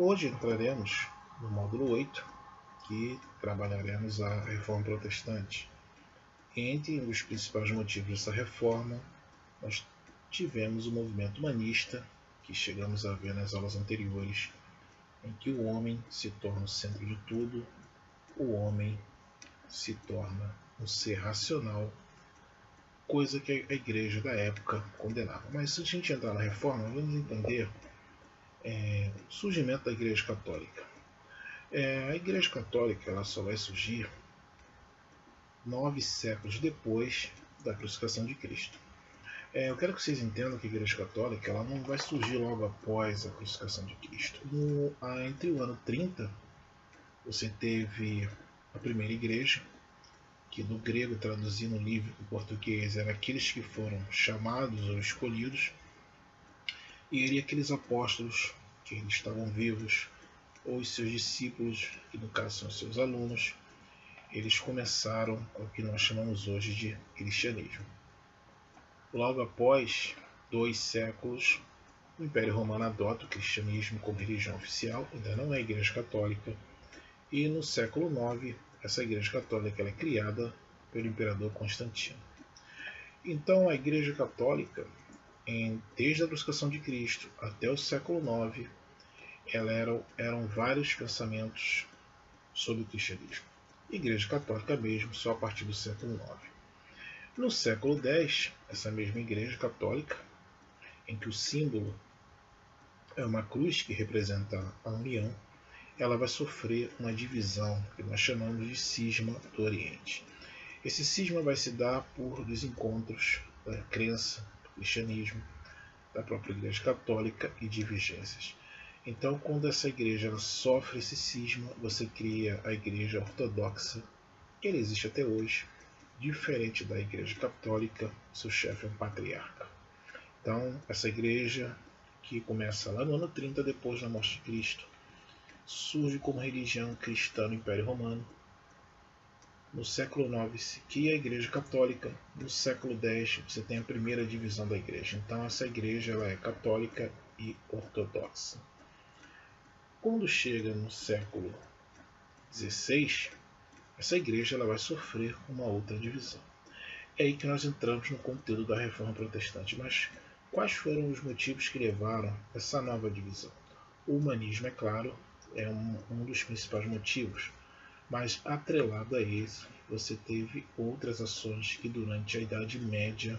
Hoje entraremos no módulo 8, que trabalharemos a reforma protestante. Entre os principais motivos dessa reforma, nós tivemos o movimento humanista, que chegamos a ver nas aulas anteriores, em que o homem se torna o centro de tudo, o homem se torna um ser racional, coisa que a igreja da época condenava. Mas se a gente entrar na reforma, vamos entender o surgimento da igreja católica. A igreja católica ela só vai surgir 9 séculos depois da crucificação de Cristo. Eu quero que vocês entendam que a igreja católica ela não vai surgir logo após a crucificação de Cristo. Entre o ano 30, você teve a primeira igreja, que do grego traduzindo o livro para o português eram aqueles que foram chamados ou escolhidos, e aqueles apóstolos que ainda estavam vivos, ou os seus discípulos, que no caso são os seus alunos, eles começaram o que nós chamamos hoje de cristianismo. Logo após 2 séculos, o Império Romano adota o cristianismo como religião oficial, ainda não é a Igreja Católica, e no século IX, essa Igreja Católica é criada pelo Imperador Constantino. Então, a Igreja Católica, desde a crucificação de Cristo até o século IX, eram vários pensamentos sobre o cristianismo. Igreja Católica mesmo, só a partir do século IX. No século X, essa mesma Igreja Católica, em que o símbolo é uma cruz que representa a união, ela vai sofrer uma divisão que nós chamamos de cisma do Oriente. Esse cisma vai se dar por desencontros da crença do cristianismo, da própria Igreja Católica e divergências. Então, quando essa igreja ela sofre esse cisma, você cria a Igreja Ortodoxa, que ela existe até hoje, diferente da Igreja Católica, seu chefe é um patriarca. Então, essa igreja, que começa lá no ano 30 depois da morte de Cristo, surge como religião cristã no Império Romano. No século IX se cria a Igreja Católica. No século X você tem a primeira divisão da igreja. Então essa igreja ela é católica e ortodoxa. Quando chega no século XVI, essa igreja ela vai sofrer uma outra divisão. É aí que nós entramos no conteúdo da Reforma Protestante. Mas quais foram os motivos que levaram a essa nova divisão? O humanismo, é claro, é um dos principais motivos, mas atrelado a isso, você teve outras ações que durante a Idade Média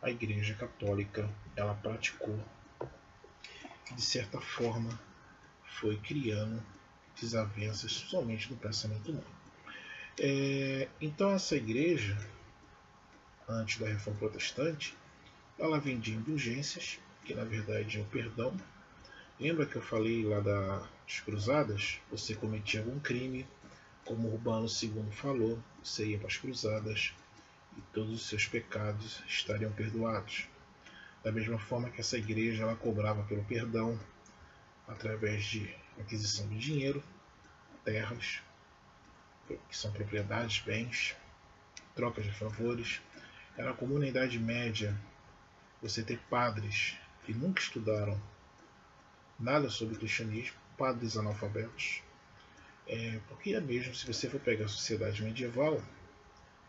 a Igreja Católica ela praticou, que de certa forma foi criando desavenças somente no pensamento humano. Então essa igreja, antes da Reforma Protestante, ela vendia indulgências, que na verdade é o perdão. Lembra que eu falei lá das cruzadas? Você cometia algum crime, como Urbano II falou, você ia para as cruzadas e todos os seus pecados estariam perdoados. Da mesma forma que essa igreja ela cobrava pelo perdão através de aquisição de dinheiro, terras, que são propriedades, bens, trocas de favores. Era comum na Idade Média você ter padres que nunca estudaram nada sobre o cristianismo, padres analfabetos, porque é mesmo, se você for pegar a sociedade medieval,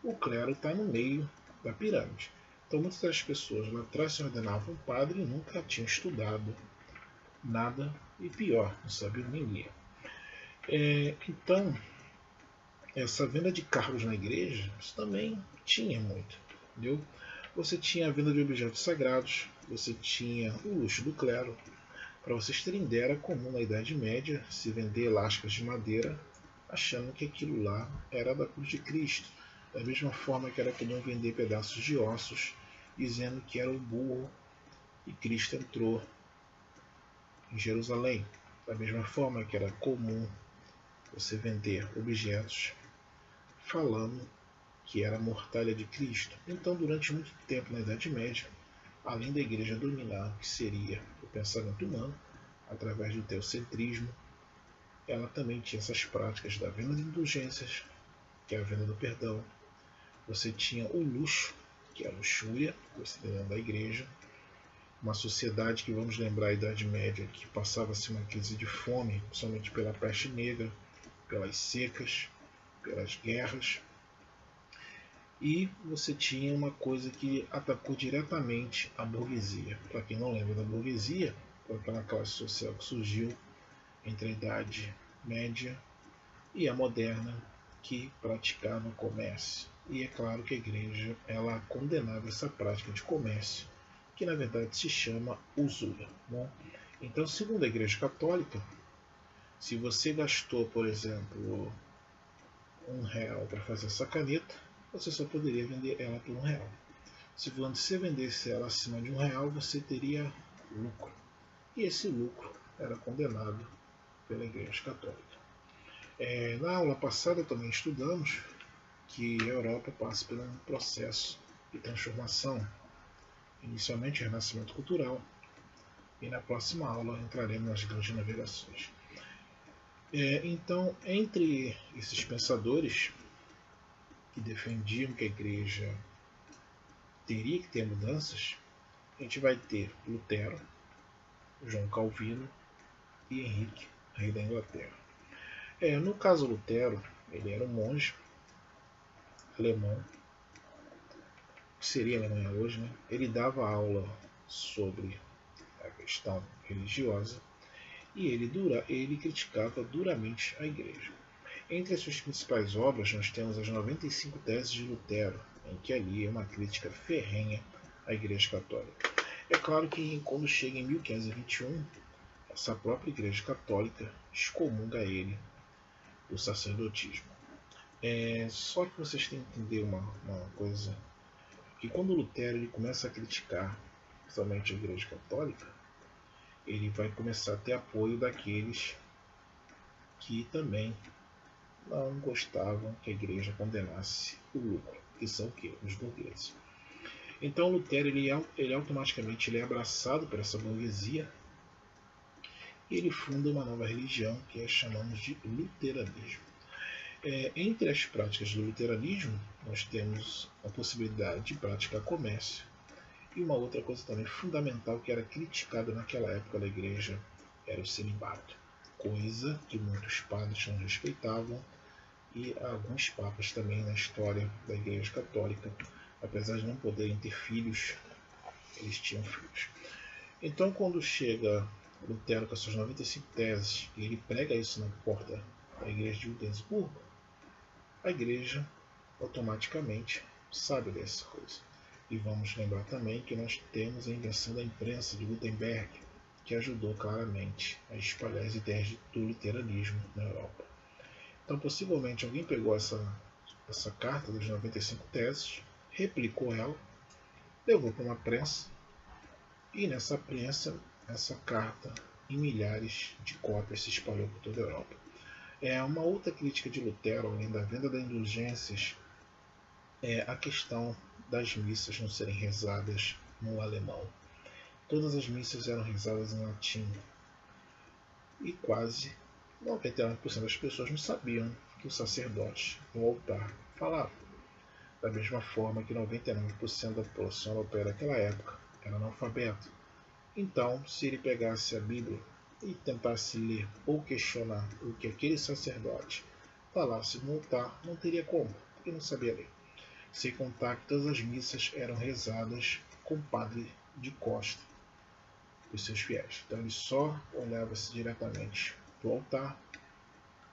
o clero está no meio da pirâmide. Então muitas das pessoas lá atrás se ordenavam padre e nunca tinham estudado nada, e pior, não sabiam nem ler. Então, essa venda de cargos na igreja, isso também tinha muito, entendeu? Você tinha a venda de objetos sagrados, você tinha o luxo do clero. Para vocês terem ideia, era comum na Idade Média se vender elásticas de madeira, achando que aquilo lá era da cruz de Cristo. Da mesma forma que era comum vender pedaços de ossos, dizendo que era o burro e Cristo entrou em Jerusalém. Da mesma forma que era comum você vender objetos falando que era a mortalha de Cristo. Então, durante muito tempo na Idade Média, além da igreja dominar o que seria o pensamento humano, através do teocentrismo, ela também tinha essas práticas da venda de indulgências, que é a venda do perdão. Você tinha o luxo, que é a luxúria, você dentro da igreja, uma sociedade que, vamos lembrar, a Idade Média, que passava-se uma crise de fome, somente pela peste negra, pelas secas, pelas guerras. E você tinha uma coisa que atacou diretamente a burguesia. Para quem não lembra da burguesia, foi aquela classe social que surgiu entre a Idade Média e a moderna, que praticava comércio. E é claro que a igreja ela condenava essa prática de comércio, que na verdade se chama usura. Né? Então, segundo a Igreja Católica, se você gastou, por exemplo, R$1 para fazer essa caneta, você só poderia vender ela por R$1. Se você vendesse ela acima de R$1, você teria lucro. E esse lucro era condenado pela Igreja Católica. Na aula passada também estudamos que a Europa passa por um processo de transformação, inicialmente renascimento cultural, e na próxima aula entraremos nas grandes navegações. Então, entre esses pensadores que defendiam que a igreja teria que ter mudanças, a gente vai ter Lutero, João Calvino e Henrique, rei da Inglaterra. No caso Lutero, ele era um monge alemão, que seria a Alemanha hoje, né? Ele dava aula sobre a questão religiosa e ele criticava duramente a igreja. Entre as suas principais obras, nós temos as 95 teses de Lutero, em que ali é uma crítica ferrenha à Igreja Católica. É claro que quando chega em 1521, essa própria Igreja Católica excomunga ele do sacerdotismo. Só que vocês têm que entender uma coisa, que quando Lutero ele começa a criticar somente a Igreja Católica, ele vai começar a ter apoio daqueles que também não gostavam que a igreja condenasse o lucro, que são o quê? Os burgueses. Então Lutero ele automaticamente ele é abraçado por essa burguesia e ele funda uma nova religião que chamamos de luteranismo. Entre as práticas do luteranismo, nós temos a possibilidade de praticar comércio e uma outra coisa também fundamental que era criticada naquela época da igreja era o celibato, coisa que muitos padres não respeitavam e alguns papas também na história da Igreja Católica, apesar de não poderem ter filhos, eles tinham filhos. Então, quando chega Lutero com as suas 95 teses e ele prega isso na porta da Igreja de Wittenberg, a Igreja automaticamente sabe dessa coisa. E vamos lembrar também que nós temos a invenção da imprensa de Gutenberg, que ajudou claramente a espalhar as ideias do luteranismo na Europa. Então, possivelmente, alguém pegou essa carta das 95 teses, replicou ela, levou para uma prensa, e nessa prensa, essa carta, em milhares de cópias, se espalhou por toda a Europa. Uma outra crítica de Lutero, além da venda das indulgências, é a questão das missas não serem rezadas no alemão. Todas as missas eram rezadas em latim, e quase 99% das pessoas não sabiam que o sacerdote no altar falava. Da mesma forma que 99% da população europeia daquela época era analfabeto. Então, se ele pegasse a Bíblia e tentasse ler ou questionar o que aquele sacerdote falasse no altar, não teria como, porque não sabia ler. Sem contar que todas as missas eram rezadas com o padre de costa dos seus fiéis. Então ele só olhava-se diretamente para o altar,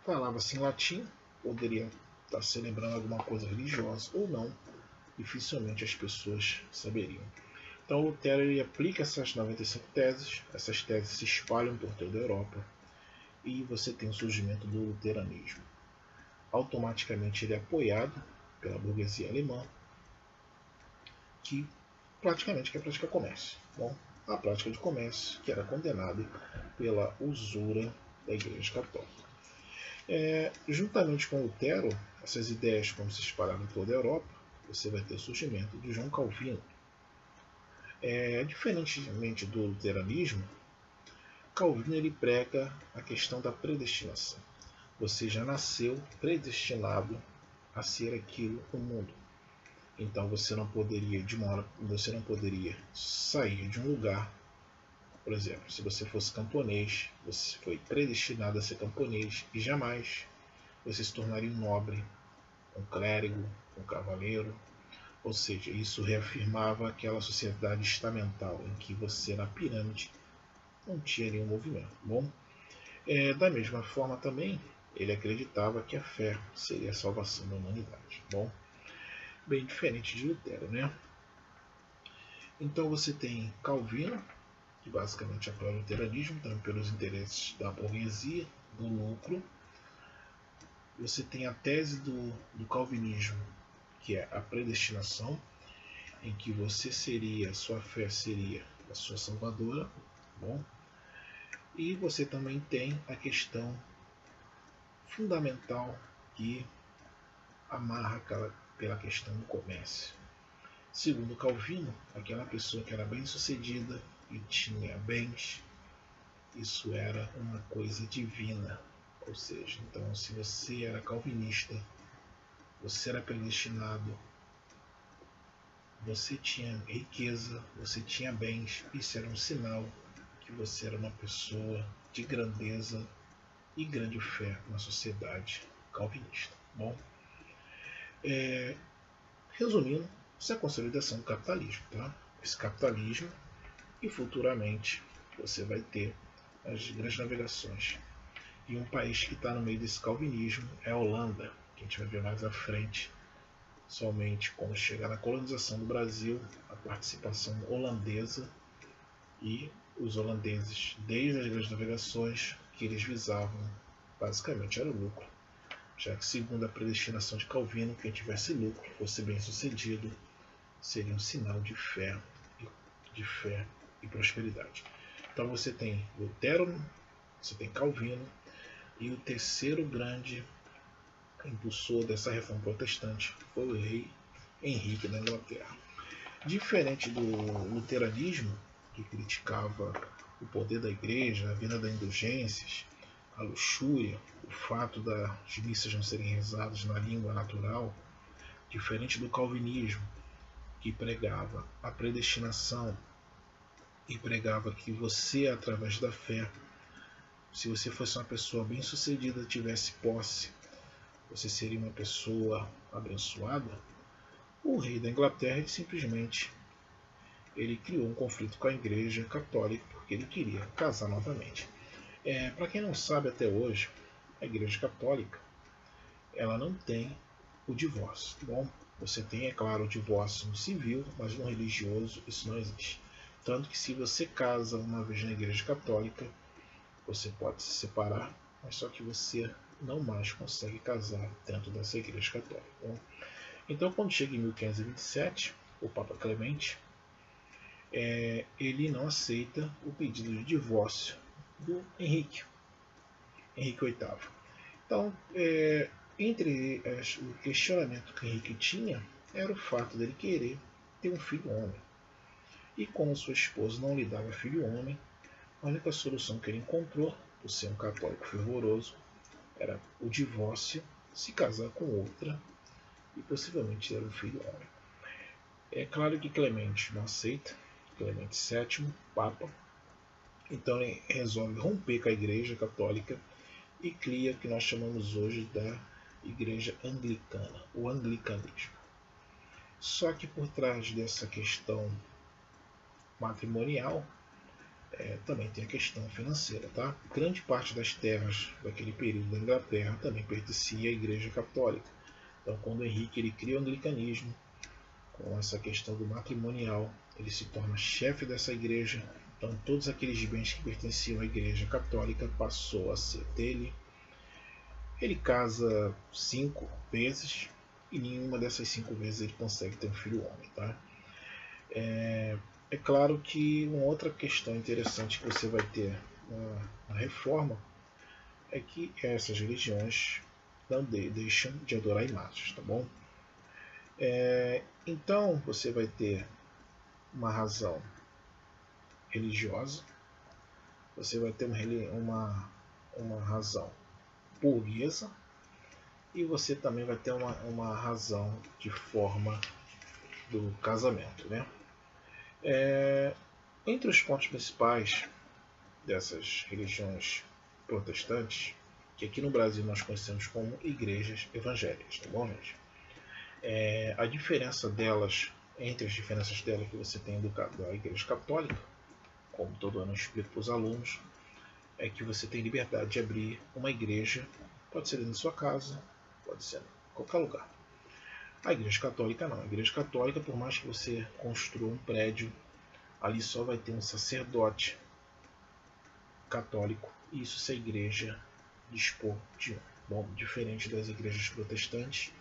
falava-se em latim, poderia estar celebrando alguma coisa religiosa ou não, dificilmente as pessoas saberiam. Então Lutero ele aplica essas 95 teses, essas teses se espalham por toda a Europa e você tem o surgimento do luteranismo. Automaticamente ele é apoiado pela burguesia alemã, que praticamente quer praticar comércio. Bom, a prática de comércio que era condenada pela usura da Igreja Católica. Juntamente com Lutero, essas ideias como se espalharam em toda a Europa, você vai ter o surgimento de João Calvino. Diferentemente do luteranismo, Calvino ele prega a questão da predestinação. Você já nasceu predestinado a ser aquilo no mundo. Então você não poderia sair de um lugar. Por exemplo, se você fosse camponês, você foi predestinado a ser camponês e jamais você se tornaria um nobre, um clérigo, um cavaleiro. Ou seja, isso reafirmava aquela sociedade estamental em que você, na pirâmide, não tinha nenhum movimento. Bom, da mesma forma também, ele acreditava que a fé seria a salvação da humanidade. Bom, bem diferente de Lutero, né? Então você tem Calvino, que basicamente apoia o luteranismo, também pelos interesses da burguesia, do lucro. Você tem a tese do calvinismo, que é a predestinação, em que sua fé seria a sua salvadora. Bom, e você também tem a questão fundamental que amarra pela questão do comércio. Segundo Calvino, aquela pessoa que era bem sucedida e tinha bens, isso era uma coisa divina. Ou seja, então se você era calvinista, você era predestinado, você tinha riqueza, você tinha bens, isso era um sinal que você era uma pessoa de grandeza e grande fé na sociedade calvinista. Bom, resumindo, isso é a consolidação do capitalismo. Tá? Esse capitalismo, e futuramente você vai ter as grandes navegações. E um país que está no meio desse calvinismo é a Holanda, que a gente vai ver mais à frente, somente quando chegar na colonização do Brasil, a participação holandesa, e os holandeses, desde as grandes navegações, que eles visavam basicamente era o lucro, já que segundo a predestinação de Calvino, quem tivesse lucro, fosse bem sucedido, seria um sinal de fé e prosperidade. Então você tem Lutero, você tem Calvino, e o terceiro grande impulsor dessa reforma protestante foi o rei Henrique da Inglaterra. Diferente do luteranismo, que criticava o poder da igreja, a vinda das indulgências, a luxúria, o fato das missas não serem rezadas na língua natural, diferente do calvinismo, que pregava a predestinação e pregava que você, através da fé, se você fosse uma pessoa bem-sucedida, tivesse posse, você seria uma pessoa abençoada. O rei da Inglaterra ele criou um conflito com a igreja católica porque ele queria casar novamente. Para quem não sabe, até hoje, a igreja católica ela não tem o divórcio. Bom, você tem, é claro, o divórcio no civil, mas no religioso isso não existe. Tanto que se você casa uma vez na igreja católica, você pode se separar, mas só que você não mais consegue casar dentro dessa igreja católica. Bom, então, quando chega em 1527, o Papa Clemente ele não aceita o pedido de divórcio do Henrique VIII. Então, o questionamento que Henrique tinha era o fato dele querer ter um filho homem. E como sua esposa não lhe dava filho homem, a única solução que ele encontrou, por ser um católico fervoroso, era o divórcio, se casar com outra e possivelmente ter um filho homem. É claro que Clemente não aceita, Clemente VII, Papa, então ele resolve romper com a Igreja Católica e cria o que nós chamamos hoje da Igreja Anglicana, o Anglicanismo. Só que por trás dessa questão matrimonial, também tem a questão financeira. Tá? Grande parte das terras daquele período da Inglaterra também pertencia à Igreja Católica. Então, quando Henrique ele cria o Anglicanismo, com essa questão do matrimonial, ele se torna chefe dessa igreja. Então, todos aqueles bens que pertenciam à Igreja Católica passou a ser dele. Ele casa 5 vezes e nenhuma dessas 5 vezes ele consegue ter um filho homem. Tá? É claro que uma outra questão interessante que você vai ter na reforma é que essas religiões não deixam de adorar imagens, tá bom? Então você vai ter uma razão religiosa, você vai ter uma razão burguesa e você também vai ter uma razão de forma do casamento, né? Entre os pontos principais dessas religiões protestantes, que aqui no Brasil nós conhecemos como igrejas evangélicas, tá bom, gente? A diferença delas, entre as diferenças dela que você tem da igreja católica, como todo ano eu explico para os alunos, é que você tem liberdade de abrir uma igreja, pode ser dentro da sua casa, pode ser em qualquer lugar. A igreja católica não. A igreja católica, por mais que você construa um prédio, ali só vai ter um sacerdote católico, e isso se a igreja dispor de um. Bom, diferente das igrejas protestantes,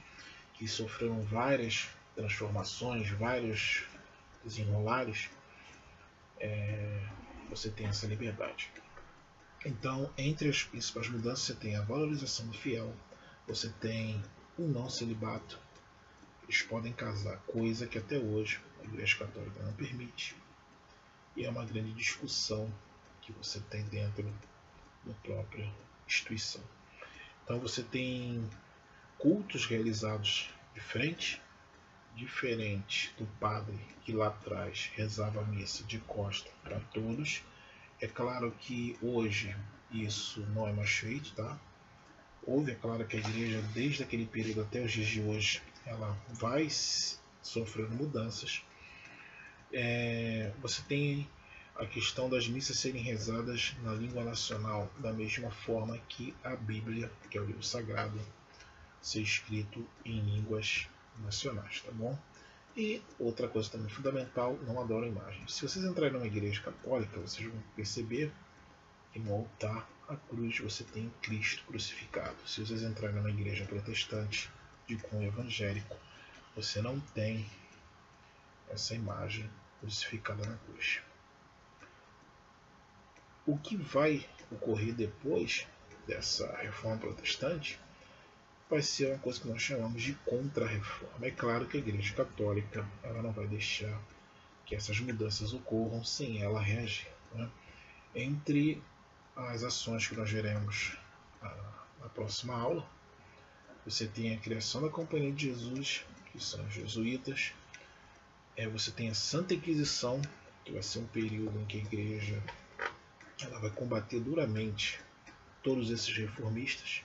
que sofreram várias transformações, vários desenrolares, você tem essa liberdade. Então, entre as principais mudanças, você tem a valorização do fiel, você tem o não celibato, eles podem casar, coisa que até hoje a Igreja Católica não permite, e é uma grande discussão que você tem dentro da própria instituição. Então, você tem cultos realizados de frente, diferente do padre que lá atrás rezava a missa de costa para todos. É claro que hoje isso não é mais feito, tá? É claro que a igreja, desde aquele período até os dias de hoje, ela vai sofrendo mudanças. Você tem a questão das missas serem rezadas na língua nacional, da mesma forma que a Bíblia, que é o livro sagrado, ser escrito em línguas nacionais, tá bom? E outra coisa também fundamental, não adoram imagens. Se vocês entrarem numa igreja católica, vocês vão perceber que no altar, a cruz, você tem Cristo crucificado. Se vocês entrarem numa igreja protestante de cunho evangélico, você não tem essa imagem crucificada na cruz. O que vai ocorrer depois dessa reforma protestante vai ser uma coisa que nós chamamos de contra-reforma. É claro que a Igreja Católica ela não vai deixar que essas mudanças ocorram sem ela reagir, né? Entre as ações que nós veremos na próxima aula, você tem a criação da Companhia de Jesus, que são os jesuítas. Você tem a Santa Inquisição, que vai ser um período em que a Igreja ela vai combater duramente todos esses reformistas.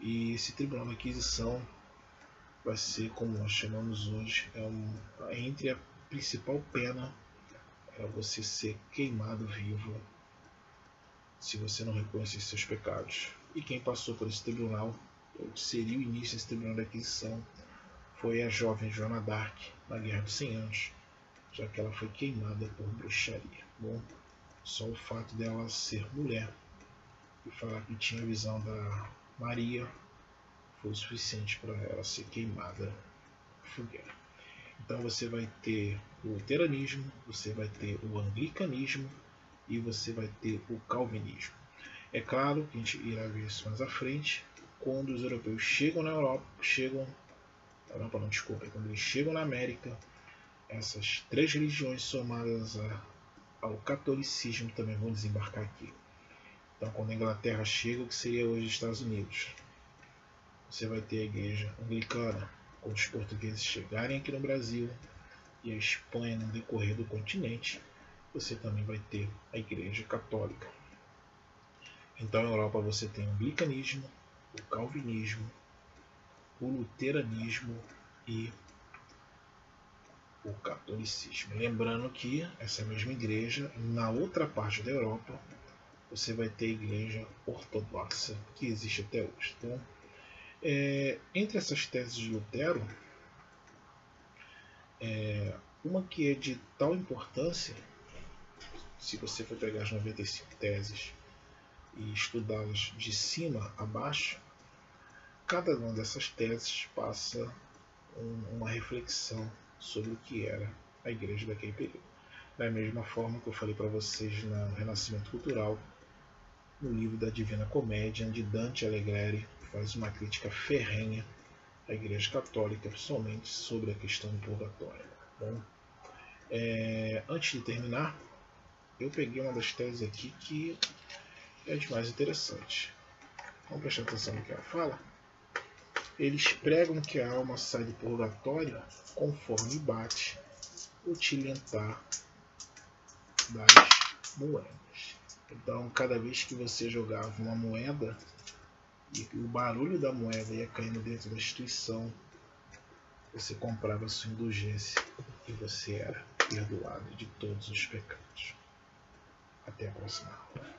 E esse Tribunal da Inquisição vai ser, como nós chamamos hoje, entre a principal pena é você ser queimado vivo se você não reconhecer seus pecados. E quem passou por esse tribunal, ou seria o início desse Tribunal da Inquisição, foi a jovem Joana d'Arc na Guerra dos 100 Anos, já que ela foi queimada por bruxaria. Bom, só o fato dela ser mulher e falar que tinha a visão da Maria foi o suficiente para ela ser queimada na fogueira. Então você vai ter o luteranismo, você vai ter o anglicanismo e você vai ter o calvinismo. É claro que a gente irá ver isso mais à frente, quando os europeus chegam na Europa, quando eles chegam na América, essas três religiões somadas ao catolicismo também vão desembarcar aqui. Então, quando a Inglaterra chega, o que seria hoje os Estados Unidos, você vai ter a igreja anglicana, quando os portugueses chegarem aqui no Brasil, e a Espanha no decorrer do continente, você também vai ter a igreja católica. Então, na Europa você tem o anglicanismo, o calvinismo, o luteranismo e o catolicismo. Lembrando que essa mesma igreja, na outra parte da Europa, você vai ter a igreja ortodoxa, que existe até hoje. Então, entre essas teses de Lutero, uma que é de tal importância, se você for pegar as 95 teses e estudá-las de cima a baixo, cada uma dessas teses passa uma reflexão sobre o que era a igreja daquele período. Da mesma forma que eu falei para vocês no Renascimento Cultural, no livro da Divina Comédia, onde Dante Alighieri faz uma crítica ferrenha à Igreja Católica, principalmente sobre a questão do purgatório. Bom, antes de terminar, eu peguei uma das teses aqui que é de mais interessante. Vamos prestar atenção no que ela fala? Eles pregam que a alma sai do purgatório conforme bate o tilintar das moedas. Então, cada vez que você jogava uma moeda e o barulho da moeda ia caindo dentro da instituição, você comprava a sua indulgência e você era perdoado de todos os pecados. Até a próxima aula.